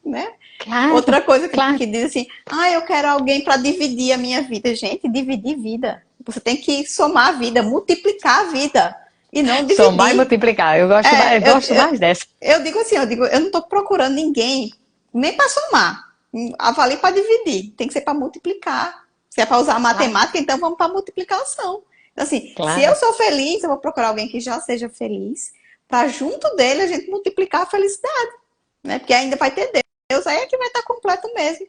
né? Claro, Outra coisa claro. que diz assim, eu quero alguém para dividir a minha vida. Gente, dividir vida. Você tem que somar a vida, multiplicar a vida e não Somar e dividir. multiplicar. Eu É, gosto mais dessa. eu digo assim, eu não estou procurando ninguém nem para somar. Avalie para dividir. Tem que ser para multiplicar. Se é para usar Claro, matemática, então vamos para multiplicação. Então, assim, se eu claro. sou feliz, eu vou procurar alguém que já seja feliz, para junto dele a gente multiplicar a felicidade, né? Porque ainda vai ter Deus, aí é que vai estar completo mesmo.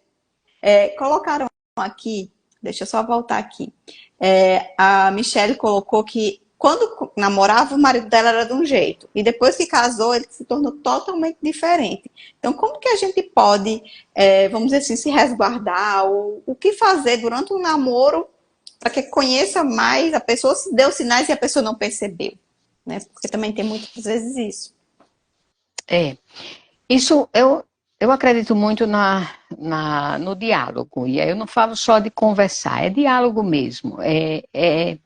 Colocaram aqui, deixa eu só voltar aqui. A Michelle colocou que quando namorava, o marido dela era de um jeito. E depois que casou, ele se tornou totalmente diferente. Então, como que a gente pode, vamos dizer assim, se resguardar? Ou o que fazer durante um namoro para que conheça mais a pessoa, se deu sinais e a pessoa não percebeu? Né? Porque também tem muitas vezes isso. É. Isso eu acredito muito no diálogo. E aí eu não falo só de conversar, é diálogo mesmo. É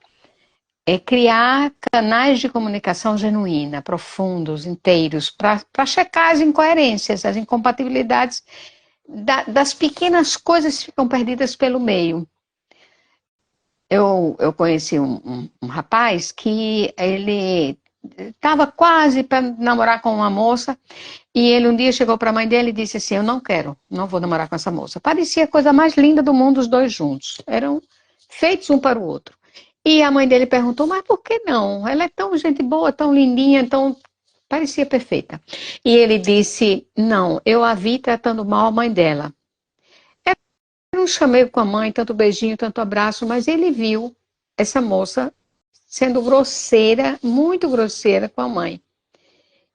criar canais de comunicação genuína, profundos, inteiros, para checar as incoerências, as incompatibilidades das pequenas coisas que ficam perdidas pelo meio. Eu conheci um rapaz que ele estava quase para namorar com uma moça e ele um dia chegou para a mãe dele e disse assim, eu não quero, não vou namorar com essa moça. Parecia a coisa mais linda do mundo os dois juntos. Eram feitos um para o outro. E a mãe dele perguntou, mas por que não? Ela é tão gente boa, tão lindinha, tão... parecia perfeita. E ele disse, não, eu a vi tratando mal a mãe dela. Eu não chamei com a mãe, tanto beijinho, tanto abraço, mas ele viu essa moça sendo grosseira, muito grosseira com a mãe.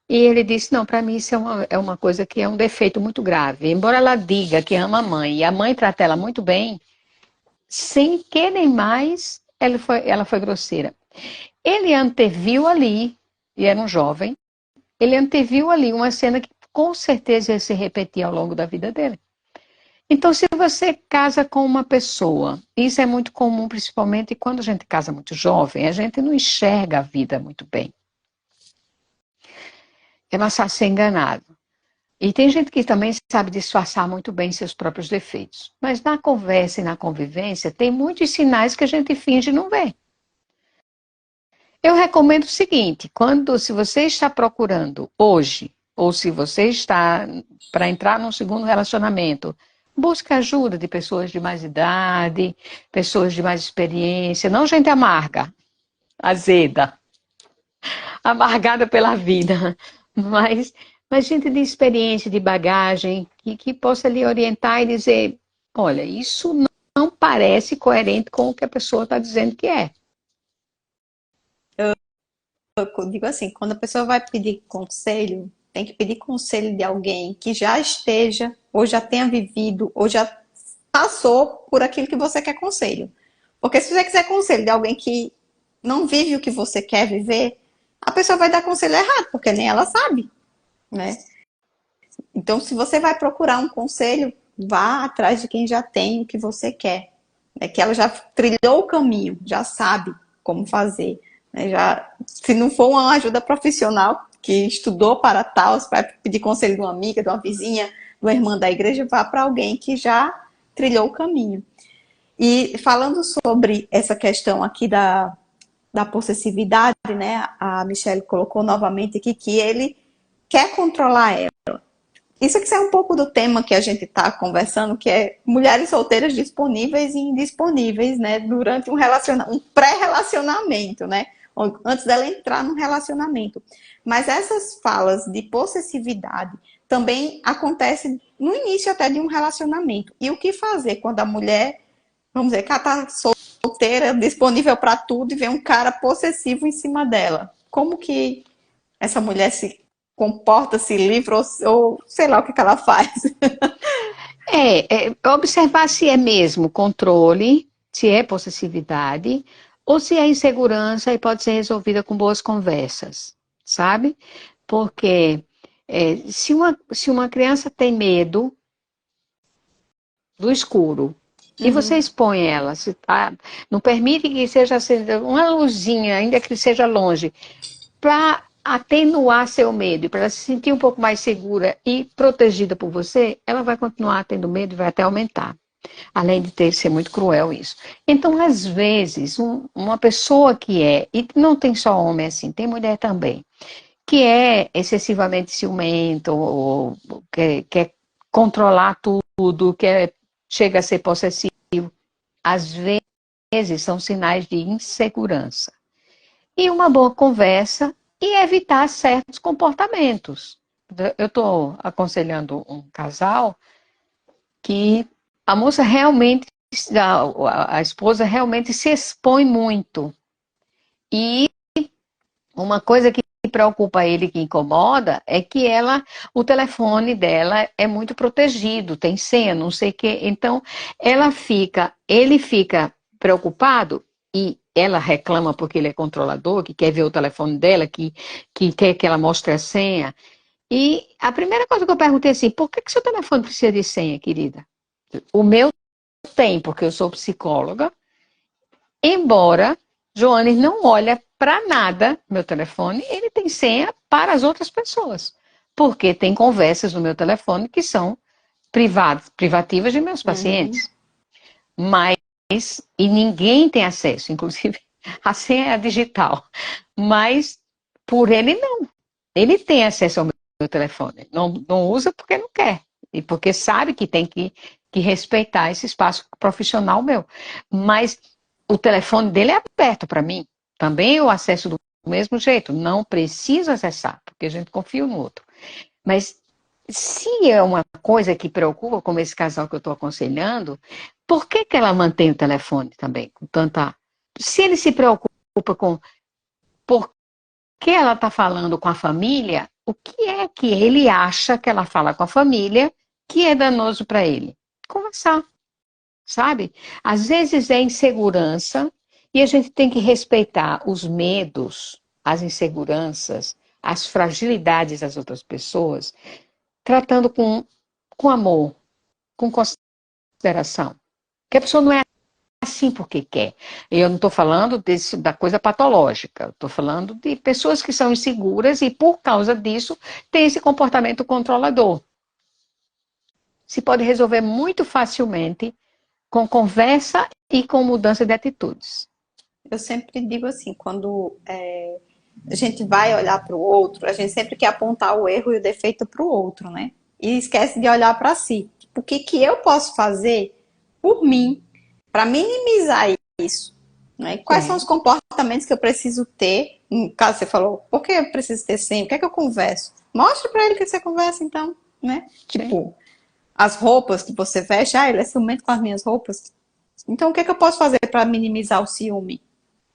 E ele disse, não, para mim isso é uma coisa que é um defeito muito grave. Embora ela diga que ama a mãe, e a mãe trata ela muito bem, sem querer mais, ela foi grosseira. Ele anteviu ali, e era um jovem, ele anteviu ali uma cena que com certeza ia se repetir ao longo da vida dele. Então, se você casa com uma pessoa, isso é muito comum, principalmente quando a gente casa muito jovem, a gente não enxerga a vida muito bem. É mais fácil ser enganado. E tem gente que também sabe disfarçar muito bem seus próprios defeitos. Mas na conversa e na convivência, tem muitos sinais que a gente finge não ver. Eu recomendo o seguinte, se você está procurando hoje, ou se você está para entrar num segundo relacionamento, busque ajuda de pessoas de mais idade, pessoas de mais experiência, não gente amarga, azeda, amargada pela vida, mas gente de experiência, de bagagem, que possa lhe orientar e dizer, olha, isso não parece coerente com o que a pessoa está dizendo que é. Eu digo assim, quando a pessoa vai pedir conselho, tem que pedir conselho de alguém que já esteja, ou já tenha vivido, ou já passou por aquilo que você quer conselho. Porque se você quiser conselho de alguém que não vive o que você quer viver, a pessoa vai dar conselho errado, porque nem ela sabe, né? Então, se você vai procurar um conselho, vá atrás de quem já tem o que você quer. É que ela já trilhou o caminho, já sabe como fazer. Né? Já, se não for uma ajuda profissional que estudou para tal, você vai pedir conselho de uma amiga, de uma vizinha, de uma irmã da igreja, vá para alguém que já trilhou o caminho. E falando sobre essa questão aqui da possessividade, né? A Michelle colocou novamente aqui que ele quer controlar ela. Isso aqui é um pouco do tema que a gente está conversando, que é mulheres solteiras disponíveis e indisponíveis, né? Durante um pré-relacionamento, né? Antes dela entrar no relacionamento. Mas essas falas de possessividade também acontecem no início até de um relacionamento. E o que fazer quando a mulher, vamos dizer, que ela está solteira, disponível para tudo e vem um cara possessivo em cima dela? Como que essa mulher se comporta, se livra ou sei lá o que ela faz? Observar se é mesmo controle, se é possessividade, ou se é insegurança e pode ser resolvida com boas conversas, sabe? Porque se uma criança tem medo do escuro, e você expõe ela, não permite que seja uma luzinha, ainda que seja longe, para atenuar seu medo, para ela se sentir um pouco mais segura e protegida por você, ela vai continuar tendo medo e vai até aumentar. Além de ter ser muito cruel isso. Então, às vezes, uma pessoa que e não tem só homem assim, tem mulher também, que é excessivamente ciumento, ou quer controlar tudo, chega a ser possessivo, às vezes são sinais de insegurança. E uma boa conversa e evitar certos comportamentos. Eu estou aconselhando um casal que a moça realmente, a esposa realmente se expõe muito. E uma coisa que preocupa ele, que incomoda, é que o telefone dela é muito protegido, tem senha, não sei o quê. Então, ele fica preocupado e ela reclama porque ele é controlador, que quer ver o telefone dela, que quer que ela mostre a senha. E a primeira coisa que eu perguntei é assim, por que seu telefone precisa de senha, querida? O meu tem, porque eu sou psicóloga, embora Joanes não olha para nada meu telefone, ele tem senha para as outras pessoas, porque tem conversas no meu telefone que são privativas de meus Uhum. pacientes, mas e ninguém tem acesso, inclusive a senha é digital, mas por ele não, ele tem acesso ao meu telefone, não usa porque não quer e porque sabe que tem que respeitar esse espaço profissional meu, mas o telefone dele é aberto para mim. Também eu acesso do mesmo jeito. Não preciso acessar, porque a gente confia no outro. Mas se é uma coisa que preocupa, como esse casal que eu estou aconselhando, por que ela mantém o telefone também com tanta. Se ele se preocupa com por que ela está falando com a família, o que é que ele acha que ela fala com a família que é danoso para ele? Conversar, sabe? Às vezes é insegurança e a gente tem que respeitar os medos, as inseguranças, as fragilidades das outras pessoas, tratando com amor, com consideração. Que a pessoa não é assim porque quer. Eu não estou falando da coisa patológica, estou falando de pessoas que são inseguras e, por causa disso, têm esse comportamento controlador. Se pode resolver muito facilmente com conversa e com mudança de atitudes. Eu sempre digo assim, quando a gente vai olhar para o outro, a gente sempre quer apontar o erro e o defeito para o outro, né? E esquece de olhar para si. Tipo, o que que eu posso fazer por mim para minimizar isso? Né? Quais são os Sim, comportamentos que eu preciso ter? No caso, você falou, por que eu preciso ter sim? O que é que eu converso? Mostra para ele o que você conversa, então, né? sim, Tipo, as roupas que você veste, ele é ciumento com as minhas roupas. Então, o que é que eu posso fazer para minimizar o ciúme?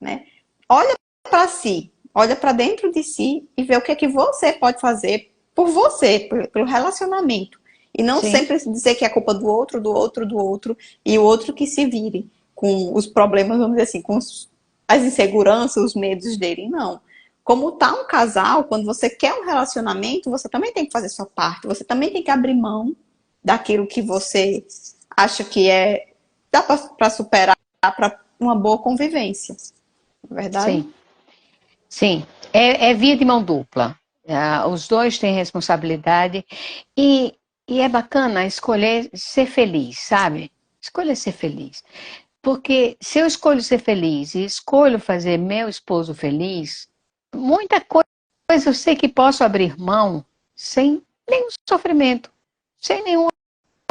Né? Olha para si, olha para dentro de si e vê o que é que você pode fazer por você, pelo relacionamento. E não sim, sempre dizer que é culpa do outro, do outro, do outro, e o outro que se vire com os problemas, vamos dizer assim, com as inseguranças, os medos dele. Não. Como tá um casal, quando você quer um relacionamento, você também tem que fazer sua parte, você também tem que abrir mão daquilo que você acha que dá para superar para uma boa convivência. Verdade? sim, sim. É via de mão dupla. Os dois têm responsabilidade e é bacana escolher ser feliz, sabe? Escolha ser feliz. Porque se eu escolho ser feliz e escolho fazer meu esposo feliz, muita coisa eu sei que posso abrir mão sem nenhum sofrimento, sem nenhuma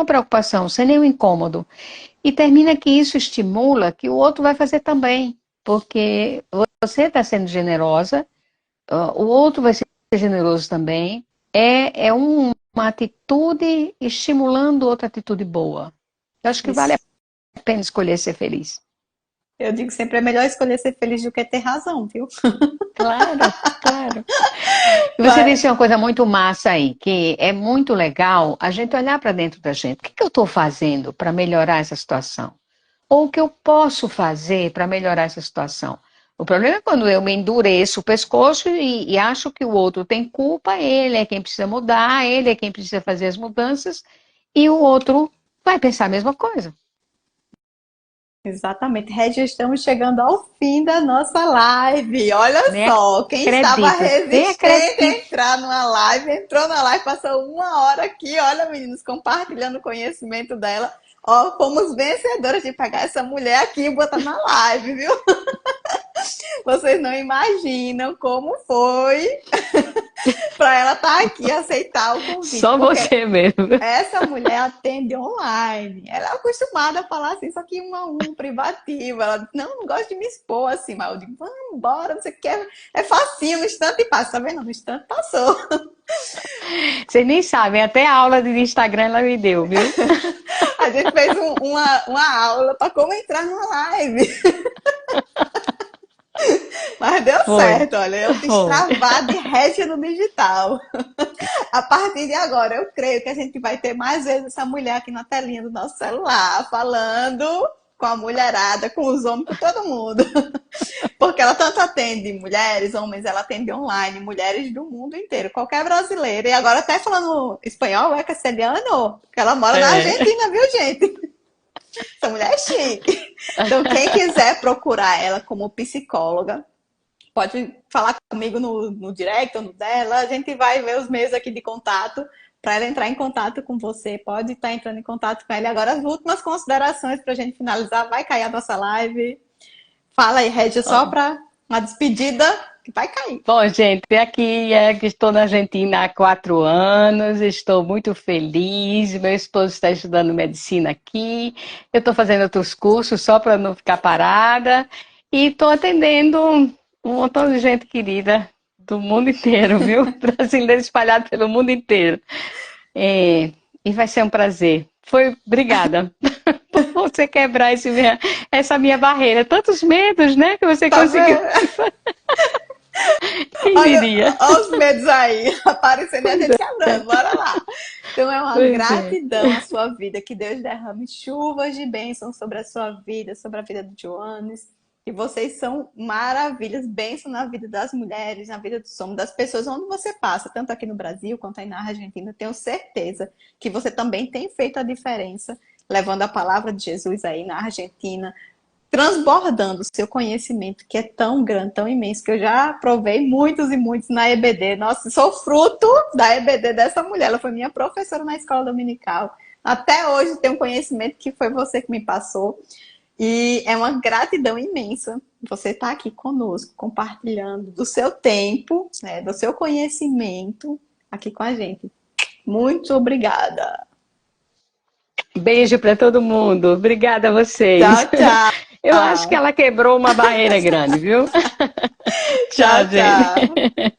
preocupação, sem nenhum incômodo. E termina que isso estimula que o outro vai fazer também. Porque você está sendo generosa, o outro vai ser generoso também. É uma atitude estimulando outra atitude boa. Eu acho que vale Isso. a pena escolher ser feliz. Eu digo sempre é melhor escolher ser feliz do que ter razão, viu? Claro, claro. E você Vai. disse uma coisa muito massa aí, que é muito legal a gente olhar para dentro da gente. O que eu estou fazendo para melhorar essa situação? Ou o que eu posso fazer para melhorar essa situação? O problema é quando eu me endureço o pescoço e acho que o outro tem culpa, ele é quem precisa mudar, ele é quem precisa fazer as mudanças, e o outro vai pensar a mesma coisa. Exatamente. Regi, estamos chegando ao fim da nossa live. Olha Nem só, quem estava acredito, nem resistente a acredito. entrar numa live, entrou na live, passou uma hora aqui, olha, meninos, compartilhando o conhecimento dela. Ó, fomos vencedoras de pegar essa mulher aqui e botar na live, viu? Vocês não imaginam como foi para ela estar aqui e aceitar o convite, Só porque você mesmo. essa mulher atende online. Ela é acostumada a falar assim, só que um a um, privativo. Ela diz, não, não gosto de me expor assim, mas eu digo, vamos embora, não sei o que. É facinho, no instante passa. Tá vendo? No instante passou. Vocês nem sabem, até a aula de Instagram ela me deu, viu? A gente fez uma aula para como entrar numa live. Mas deu Foi, certo, olha, eu foi. destravar de rédea no digital. A partir de agora, eu creio que a gente vai ter mais vezes essa mulher aqui na telinha do nosso celular, falando com a mulherada, com os homens, com todo mundo. Porque ela tanto atende mulheres, homens, ela atende online, mulheres do mundo inteiro, qualquer brasileira. E agora até falando espanhol, é castelhano, porque ela mora na É. Argentina, viu, gente? Essa mulher é chique. Então, quem quiser procurar ela como psicóloga, pode falar comigo no direct ou no dela. A gente vai ver os meios aqui de contato para ela entrar em contato com você. Pode estar entrando em contato com ela. Agora, as últimas considerações para a gente finalizar. Vai cair a nossa live. Fala aí, Regia, só para uma despedida que vai cair. Bom, gente, aqui que estou na Argentina há 4 anos, estou muito feliz. Meu esposo está estudando medicina aqui. Eu estou fazendo outros cursos só para não ficar parada. E estou atendendo um montão de gente querida do mundo inteiro, viu? Brasileiro espalhado pelo mundo inteiro. E vai ser um prazer. Obrigada por você quebrar essa minha barreira. Tantos medos, né, que você Tá conseguiu. vendo? Quem Olha, diria? olha os medos aí aparecendo e a gente quebrando. Bora lá. Então é uma Pois é. gratidão à sua vida. Que Deus derrame chuvas de bênçãos sobre a sua vida, sobre a vida do Joanes. E vocês são maravilhas, bênção na vida das mulheres, na vida dos homens, das pessoas onde você passa, tanto aqui no Brasil quanto aí na Argentina. Tenho certeza que você também tem feito a diferença, levando a palavra de Jesus aí na Argentina, transbordando o seu conhecimento, que é tão grande, tão imenso, que eu já provei muitos e muitos na EBD. Nossa, sou fruto da EBD dessa mulher. Ela foi minha professora na escola dominical. Até hoje tenho um conhecimento que foi você que me passou. E é uma gratidão imensa você estar aqui conosco, compartilhando do seu tempo, né, do seu conhecimento aqui com a gente. Muito obrigada. Beijo para todo mundo. Obrigada a vocês. Tchau, tchau. Eu acho que ela quebrou uma barreira grande, viu? Tchau, Tchau, tchau. gente.